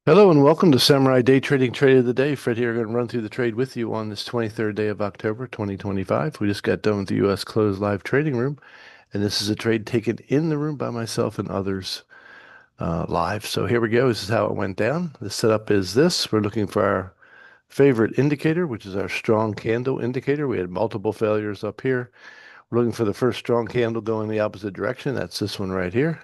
Hello and welcome to Samurai Day Trading Trade of the Day. Fred here, going to run through the trade with you on this 23rd day of October, 2025. We just got done with the U.S. closed live trading room, and this is a trade taken in the room by myself and others live. So here we go. This is how it went down. The setup is this. We're looking for our favorite indicator, which is our strong candle indicator. We had multiple failures up here. We're looking for the first strong candle going the opposite direction. That's this one right here.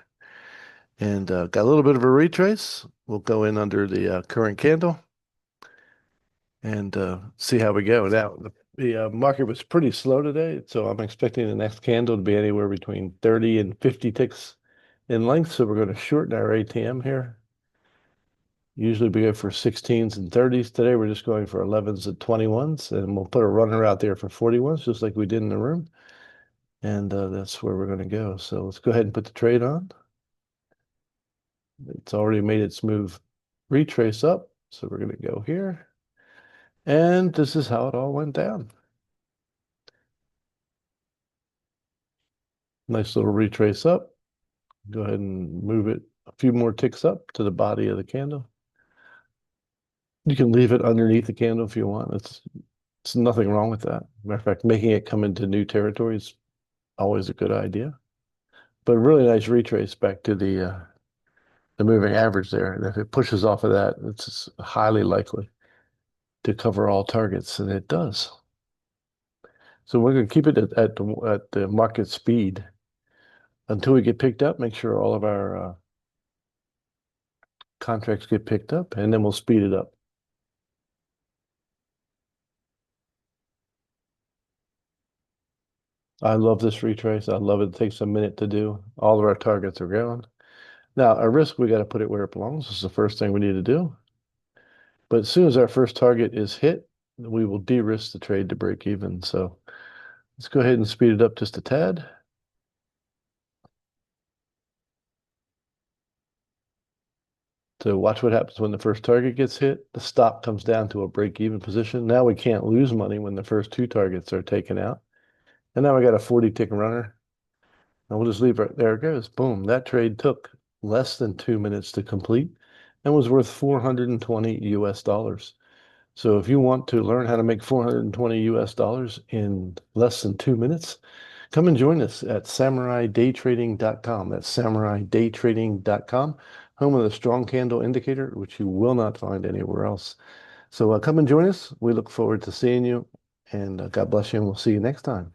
And got a little bit of a retrace. We'll go in under the current candle and see how we go. Now, the market was pretty slow today, so I'm expecting the next candle to be anywhere between 30 and 50 ticks in length. So we're going to shorten our ATM here. Usually we go for 16s and 30s. Today we're just going for 11s and 21s, and we'll put a runner out there for 41s, just like we did in the room. And that's where we're going to go. So let's go ahead and put the trade on. It's already made its move retrace up. So we're going to go here. And this is how it all went down. Nice little retrace up. Go ahead and move it a few more ticks up to the body of the candle. You can leave it underneath the candle if you want. It's nothing wrong with that. Matter of fact, making it come into new territory is always a good idea. But really nice retrace back to the moving average there. And if it pushes off of that, it's highly likely to cover all targets, and it does. So we're going to keep it at the market speed until we get picked up. Make sure all of our contracts get picked up, and then we'll speed it up. I love this retrace. I love it. It takes a minute to do. All of our targets are going. Now, our risk, we got to put it where it belongs. This is the first thing we need to do. But as soon as our first target is hit, we will de-risk the trade to break even. So let's go ahead and speed it up just a tad. So watch what happens when the first target gets hit. The stop comes down to a break-even position. Now we can't lose money when the first two targets are taken out. And now we got a 40-tick runner. And we'll just leave it. There it goes. Boom. That trade took less than 2 minutes to complete and was worth 420 US dollars. So if you want to learn how to make 420 US dollars in less than 2 minutes, come and join us at samuraidaytrading.com. That's samuraidaytrading.com, home of the strong candle indicator, which you will not find anywhere else. So come and join us. We look forward to seeing you, and God bless you, and we'll see you next time.